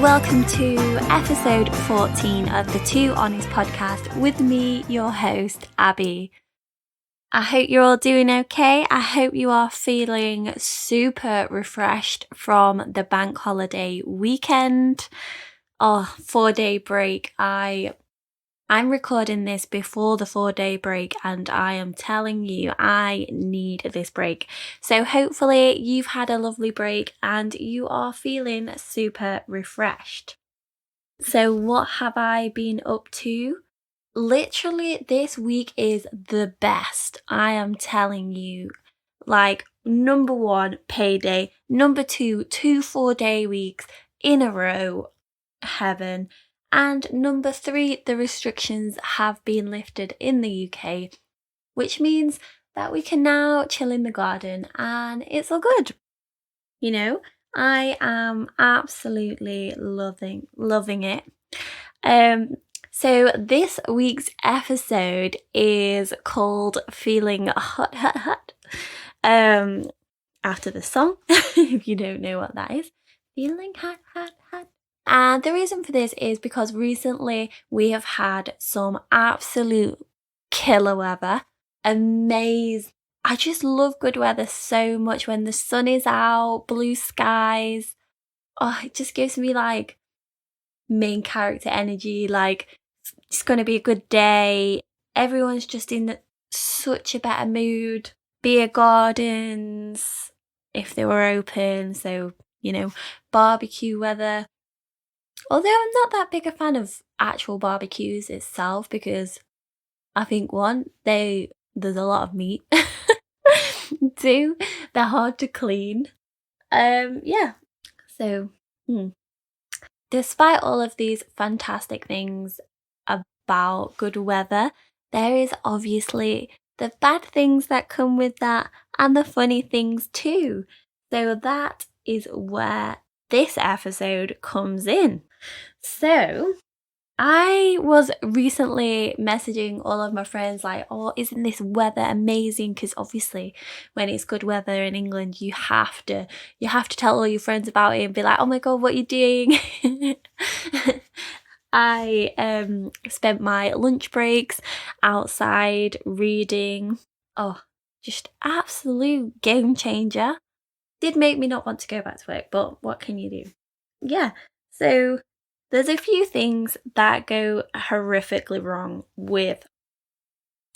welcome to episode 14 of the Two Honest podcast with me, your host, Abby. I hope you're all doing okay. I hope you are feeling super refreshed from the bank holiday weekend. 4-day break. I'm recording this before the 4-day break and I am telling you I need this break. So hopefully you've had a lovely break and you are feeling super refreshed. So what have I been up to? Literally this week is the best. I am telling you. Like, number 1, payday. Number 2, 2 4-day weeks in a row. Heaven. And number 3, the restrictions have been lifted in the UK, which means that we can now chill in the garden and it's all good. You know, I am absolutely loving it. So this week's episode is called Feeling Hot, Hot, Hot. After the song, if you don't know what that is. Feeling hot, hot, hot. And the reason for this is because recently we have had some absolute killer weather. Amazing. I just love good weather so much when the sun is out, blue skies. Oh, it just gives me like main character energy, like it's going to be a good day. Everyone's just in such a better mood. Beer gardens, if they were open, so, barbecue weather. Although I'm not that big a fan of actual barbecues itself because I think 1, there's a lot of meat. 2, they're hard to clean. So, despite all of these fantastic things about good weather, there is obviously the bad things that come with that and the funny things too. So that is where this episode comes in. So I was recently messaging all of my friends like, oh, isn't this weather amazing? Because obviously when it's good weather in England, you have to tell all your friends about it and be like, oh my God, what are you doing? I spent my lunch breaks outside reading. Oh, just absolute game changer. Did make me not want to go back to work, but what can you do? Yeah, so there's a few things that go horrifically wrong with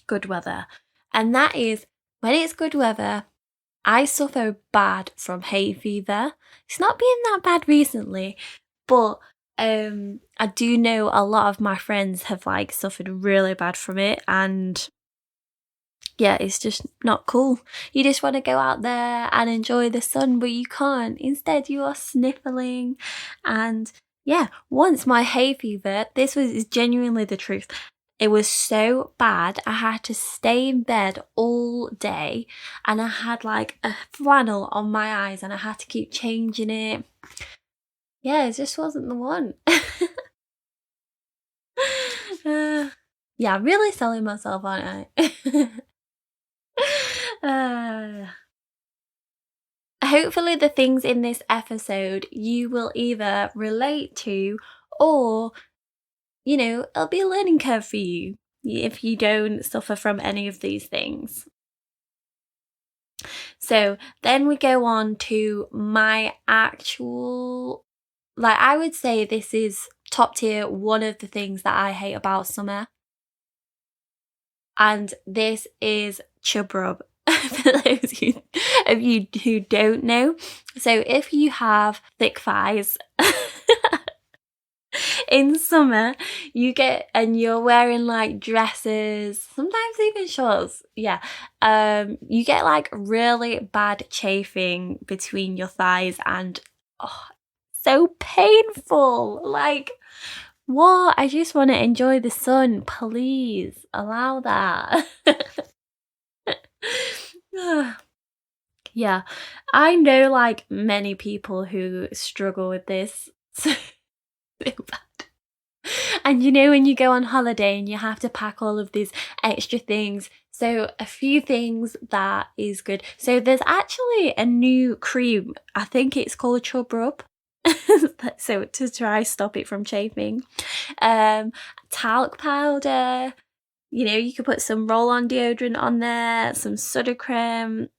good weather. And that is, when it's good weather, I suffer bad from hay fever. It's not been that bad recently, but I do know a lot of my friends have like suffered really bad from it, and yeah, it's just not cool. You just want to go out there and enjoy the sun, but you can't. Instead, you are sniffling. And yeah, once my hay fever, is genuinely the truth. It was so bad, I had to stay in bed all day and I had like a flannel on my eyes and I had to keep changing it. Yeah, it just wasn't the one. Yeah, I'm really selling myself, aren't I? Hopefully the things in this episode you will either relate to or, it'll be a learning curve for you if you don't suffer from any of these things. So then we go on to my actual, I would say this is top tier, one of the things that I hate about summer. And this is chub rub. For those of you who don't know. So if you have thick thighs in summer, you're wearing like dresses, sometimes even shorts. Yeah. You get like really bad chafing between your thighs and so painful. Like, what? I just want to enjoy the sun. Please allow that. Yeah, I know like many people who struggle with this so bad. And when you go on holiday and you have to pack all of these extra things, so a few things that is good. So there's actually a new cream, I think it's called Chub Rub. So to try stop it from chafing. Talc powder. You could put some roll-on deodorant on there, some Sudocrem.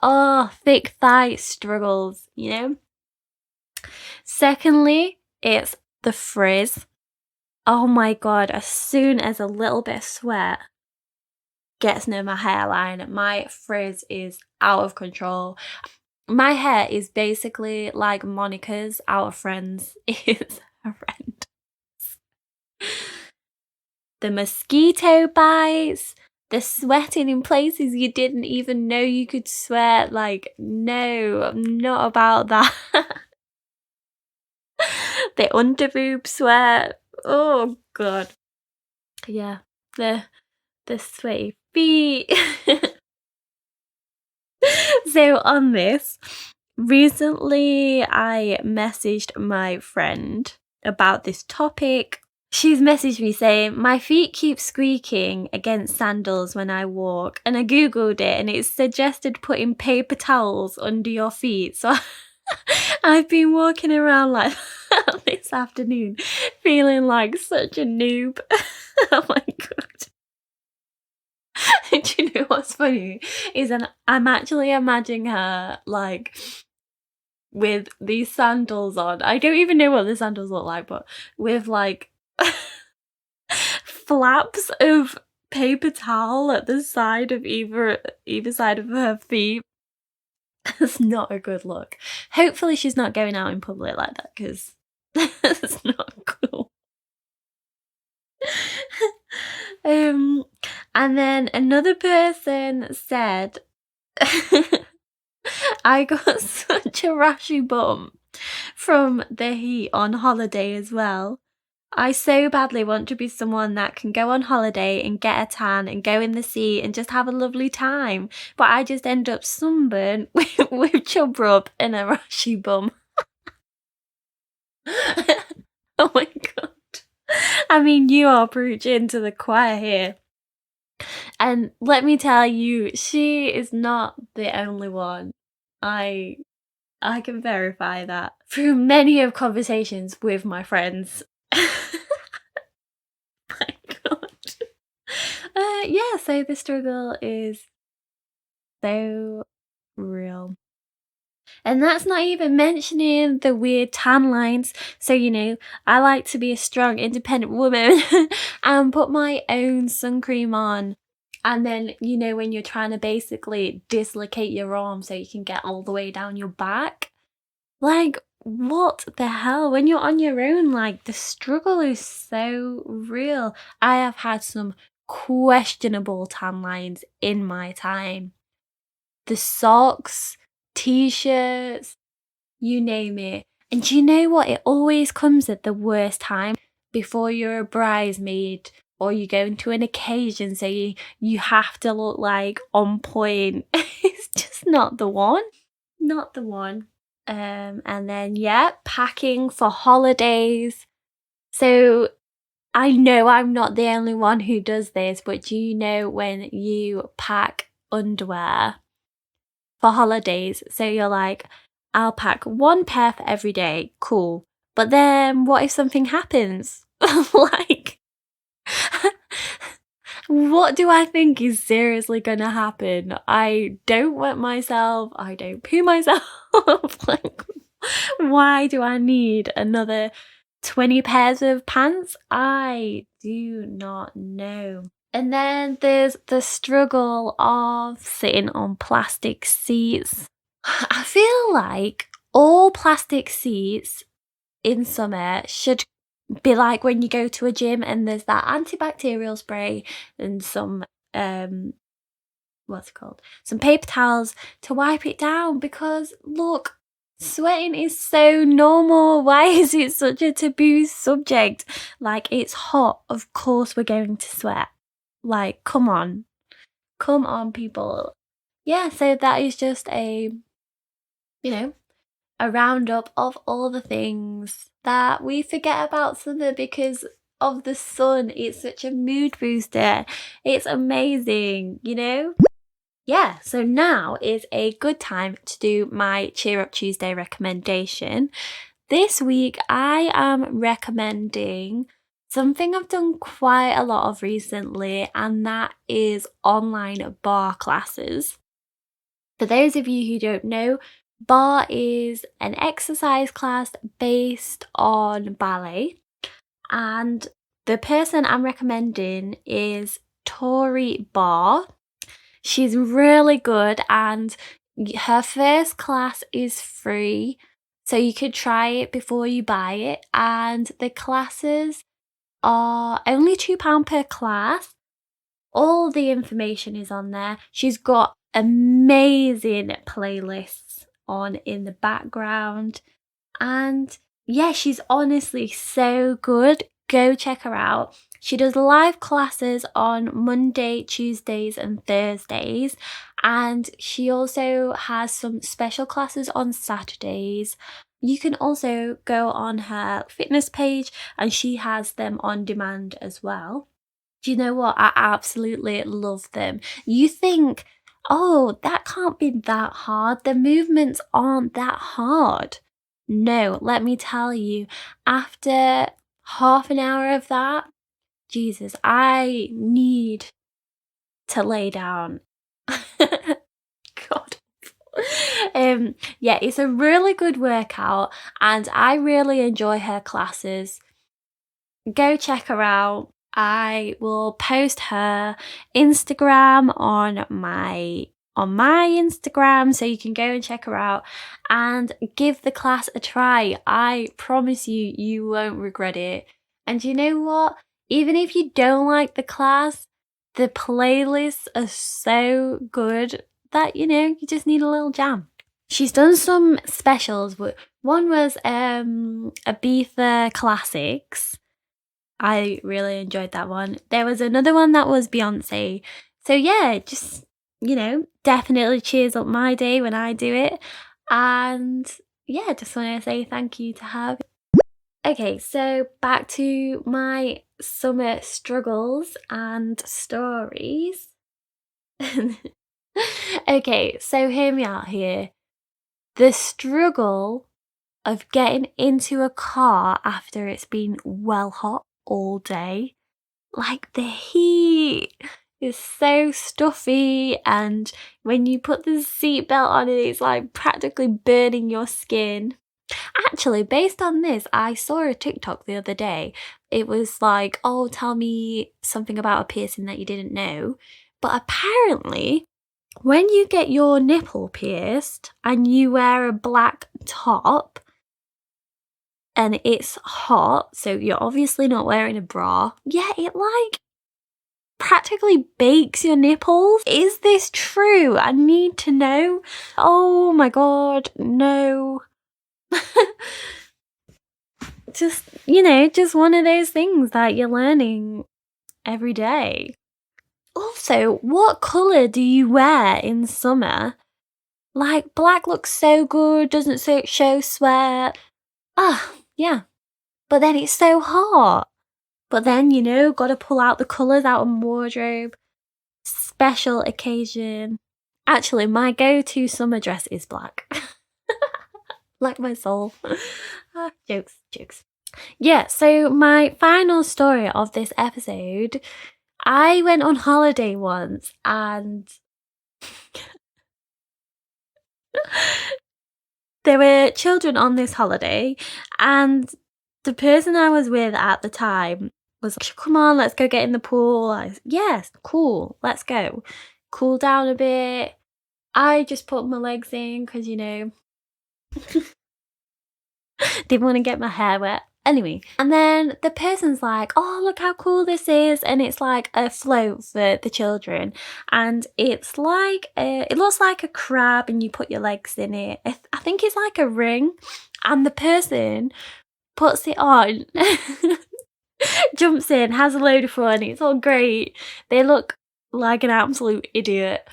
Oh, thick thigh struggles. Secondly, it's the frizz. Oh my God, as soon as a little bit of sweat gets near my hairline, my frizz is out of control. My hair is basically like Monica's out of Friends is horrendous. The mosquito bites, the sweating in places you didn't even know you could sweat. Like, no, I'm not about that. The underboob sweat. Oh God. Yeah. The sweaty feet. So on this, recently I messaged my friend about this topic. She's messaged me saying, my feet keep squeaking against sandals when I walk. And I Googled it and it suggested putting paper towels under your feet. So I've been walking around like this afternoon feeling like such a noob. Oh my God. Do you know what's funny? I'm actually imagining her like with these sandals on. I don't even know what the sandals look like, but with like flaps of paper towel at the side of either side of her feet. It's not a good look. Hopefully she's not going out in public like that, because it's not cool. And then another person said, I got such a rashy bum from the heat on holiday as well. I so badly want to be someone that can go on holiday and get a tan and go in the sea and just have a lovely time. But I just end up sunburned with chub rub and a rashy bum. Oh my God. I mean, you are preaching to the choir here. And let me tell you, she is not the only one. I can verify that through many of conversations with my friends. My God. Yeah, so the struggle is so real. And that's not even mentioning the weird tan lines. So, I like to be a strong, independent woman and put my own sun cream on. And then, when you're trying to basically dislocate your arm so you can get all the way down your back, like, what the hell? When you're on your own, like, the struggle is so real. I have had some questionable tan lines in my time. The socks, t-shirts, you name it. And do you know what? It always comes at the worst time, before you're a bridesmaid or you go into an occasion, so you have to look like on point. It's just not the one. Not the one. And then, packing for holidays. So I know I'm not the only one who does this, but do you know when you pack underwear for holidays? So you're like, I'll pack one pair for every day. Cool. But then what if something happens? Like, what do I think is seriously gonna happen? I don't wet myself. I don't poo myself. Like, why do I need another 20 pairs of pants? I do not know. And then there's the struggle of sitting on plastic seats. I feel like all plastic seats in summer should be like when you go to a gym and there's that antibacterial spray and some what's it called? Some paper towels to wipe it down, because look, sweating is so normal. Why is it such a taboo subject? Like, it's hot, of course we're going to sweat. Like, come on people. Yeah, so that is just a roundup of all the things that we forget about summer because of the sun. It's such a mood booster. It's amazing. yeah, so now is a good time to do my Cheer Up Tuesday recommendation. This week, I am recommending something I've done quite a lot of recently, and that is online bar classes. For those of you who don't know, bar is an exercise class based on ballet, and the person I'm recommending is Tori Barr. She's really good, and her first class is free, so you could try it before you buy it. And the classes are only £2 per class. All the information is on there. She's got amazing playlists on in the background. And yeah, she's honestly so good. Go check her out. She does live classes on Monday, Tuesdays, and Thursdays. And she also has some special classes on Saturdays. You can also go on her fitness page and she has them on demand as well. Do you know what? I absolutely love them. You think, oh, that can't be that hard. The movements aren't that hard. No, let me tell you, after half an hour of that, Jesus, I need to lay down. God. Yeah, it's a really good workout and I really enjoy her classes. Go check her out. I will post her Instagram on my Instagram, so you can go and check her out and give the class a try. I promise you, you won't regret it. And you know what? Even if you don't like the class, the playlists are so good that, you just need a little jam. She's done some specials, but one was Ibiza Classics. I really enjoyed that one. There was another one that was Beyonce. So yeah, just, definitely cheers up my day when I do it. And yeah, just want to say thank you to her. Okay, so back to my summer struggles and stories. Okay, so hear me out here. The struggle of getting into a car after it's been well hot all day. Like the heat is so stuffy, and when you put the seatbelt on it's like practically burning your skin. Actually, based on this, I saw a TikTok the other day. It was like, oh, tell me something about a piercing that you didn't know. But apparently, when you get your nipple pierced and you wear a black top, and it's hot, so you're obviously not wearing a bra. Yeah, it like practically bakes your nipples. Is this true? I need to know. Oh my god, no. Just one of those things that you're learning every day. Also, what colour do you wear in summer? Like, black looks so good, doesn't show sweat. Yeah. But then it's so hot. But then, gotta pull out the colours out of my wardrobe. Special occasion. Actually, my go-to summer dress is black. Like my soul. Jokes. Yeah, so my final story of this episode, I went on holiday once and there were children on this holiday, and the person I was with at the time was like, come on, let's go get in the pool. Yes, cool, let's go. Cool down a bit. I just put my legs in because, didn't want to get my hair wet. Anyway, and then the person's like, oh, look how cool this is. And it's like a float for the children. And it's like, it looks like a crab and you put your legs in it. I think it's like a ring. And the person puts it on, jumps in, has a load of fun. It's all great. They look like an absolute idiot.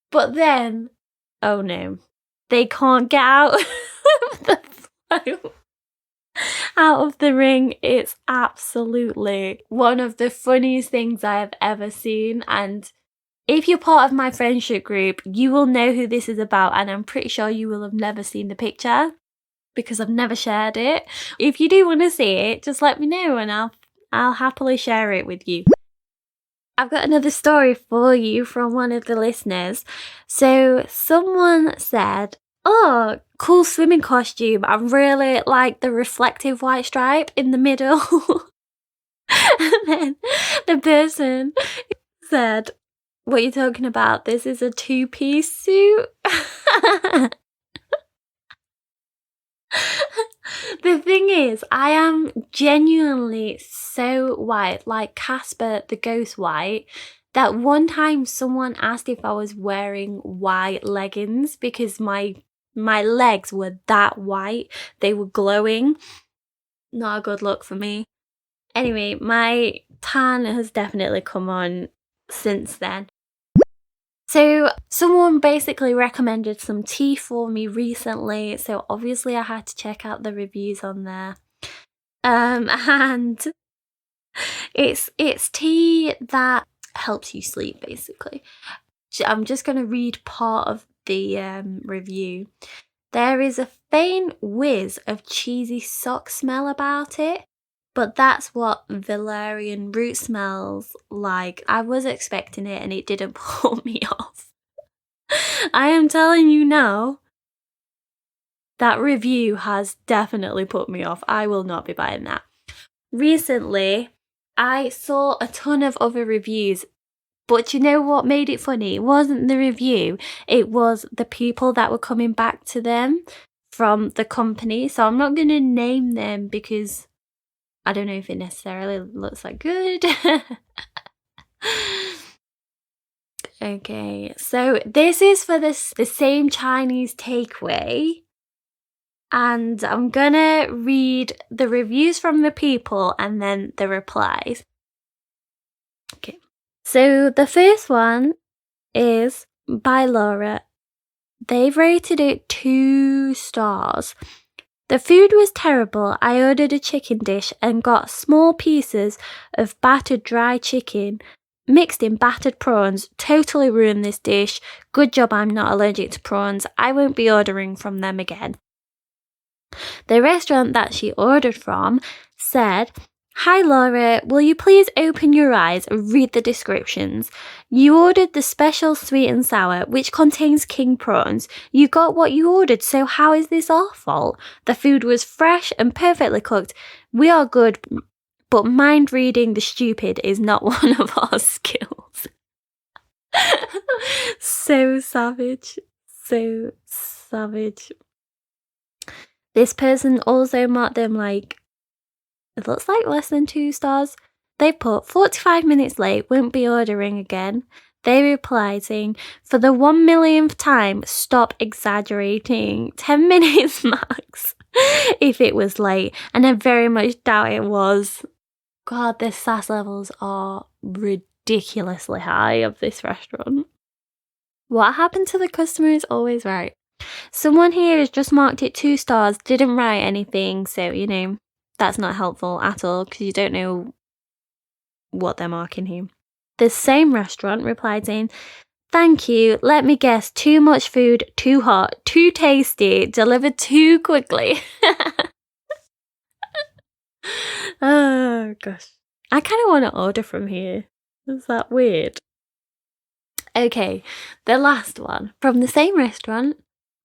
But then, oh no, they can't get out of the float. Out of the ring. It's absolutely one of the funniest things I have ever seen, and If you're part of my friendship group, you will know who this is about, and I'm pretty sure you will have never seen the picture because I've never shared it. If you do want to see it, just let me know and I'll happily share it with you. I've got another story for you from one of the listeners. So someone said, "Oh, cool swimming costume. I really like the reflective white stripe in the middle." And then the person said, "What are you talking about? This is a two-piece suit." The thing is, I am genuinely so white, like Casper the Ghost White, that one time someone asked if I was wearing white leggings because my legs were that white. They were glowing. Not a good look for me. Anyway, my tan has definitely come on since then. So someone basically recommended some tea for me recently, so obviously I had to check out the reviews on there. And it's tea that helps you sleep, basically. I'm just going to read part of the review. "There is a faint whiz of cheesy sock smell about it, but that's what valerian root smells like. I was expecting it and it didn't put me off." I am telling you now, that review has definitely put me off. I will not be buying that. Recently, I saw a ton of other reviews, but you know what made it funny? It wasn't the review, it was the people that were coming back to them from the company. So I'm not going to name them because I don't know if it necessarily looks like good. Okay, so this is for the same Chinese takeaway. And I'm gonna read the reviews from the people and then the replies. Okay, so the first one is by Laura. They've rated it 2 stars. "The food was terrible. I ordered a chicken dish and got small pieces of battered dry chicken mixed in battered prawns. Totally ruined this dish. Good job I'm not allergic to prawns. I won't be ordering from them again." The restaurant that she ordered from said, "Hi Laura, will you please open your eyes and read the descriptions? You ordered the special sweet and sour, which contains king prawns. You got what you ordered, so how is this our fault? The food was fresh and perfectly cooked. We are good, but mind reading the stupid is not one of our skills." So savage. So savage. This person also marked them like, it looks like less than 2 stars. They put 45 minutes late, won't be ordering again. They replied saying, "For the 1 millionth time, stop exaggerating. 10 minutes max if it was late." And I very much doubt it was. God, the sass levels are ridiculously high of this restaurant. What happened to the customer is always right. Someone here has just marked it 2 stars, didn't write anything, so, that's not helpful at all because you don't know what they're marking here. The same restaurant replied saying, "Thank you, let me guess, too much food, too hot, too tasty, delivered too quickly." Oh gosh. I kind of want to order from here. Is that weird? Okay, the last one from the same restaurant.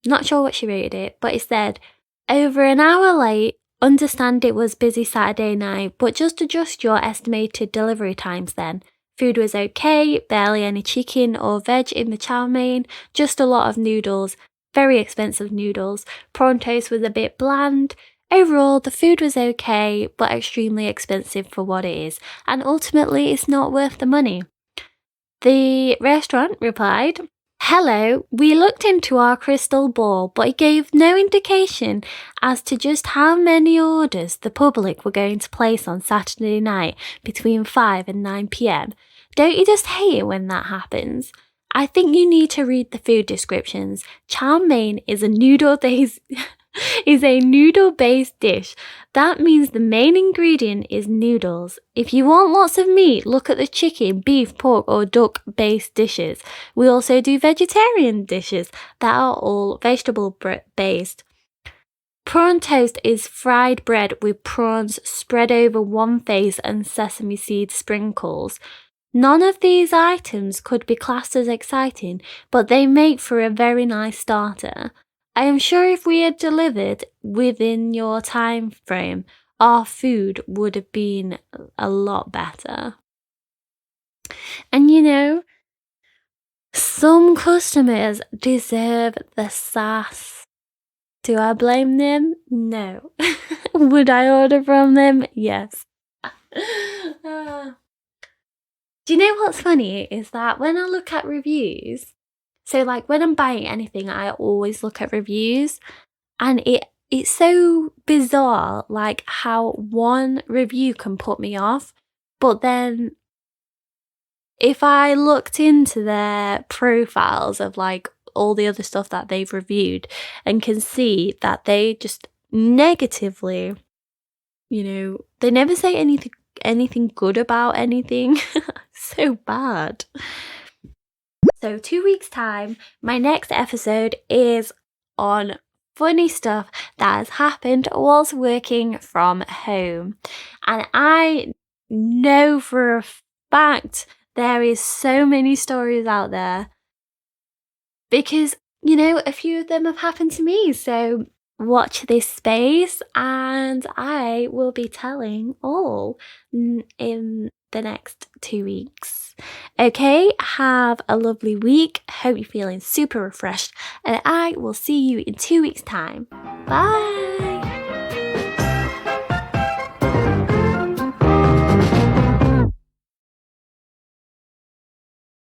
Not sure what she rated it, but it said, "Over an hour late. Understand it was busy Saturday night, but just adjust your estimated delivery times then. Food was okay, barely any chicken or veg in the chow mein, just a lot of noodles, very expensive noodles. Prawn toast was a bit bland. Overall, the food was okay, but extremely expensive for what it is, and ultimately it's not worth the money." The restaurant replied, "Hello, we looked into our crystal ball, but it gave no indication as to just how many orders the public were going to place on Saturday night between 5 and 9 p.m. Don't you just hate it when that happens? I think you need to read the food descriptions. Chow mein is a noodle is a noodle-based dish. That means the main ingredient is noodles. If you want lots of meat, look at the chicken, beef, pork, or duck-based dishes. We also do vegetarian dishes that are all vegetable-based. Prawn toast is fried bread with prawns spread over one face and sesame seed sprinkles. None of these items could be classed as exciting, but they make for a very nice starter. I am sure if we had delivered within your time frame, our food would have been a lot better. And you know, some customers deserve the sass. Do I blame them? No. Would I order from them? Yes. Do you know what's funny is that when I look at reviews, so like when I'm buying anything, I always look at reviews, and it's so bizarre like how one review can put me off, but then if I looked into their profiles of like all the other stuff that they've reviewed and can see that they just negatively, they never say anything good about anything. So bad. So 2 weeks time, my next episode is on funny stuff that has happened whilst working from home. And I know for a fact there is so many stories out there because, a few of them have happened to me. So watch this space and I will be telling all in the next 2 weeks. Okay, have a lovely week. Hope you're feeling super refreshed and I will see you in 2 weeks' time. Bye!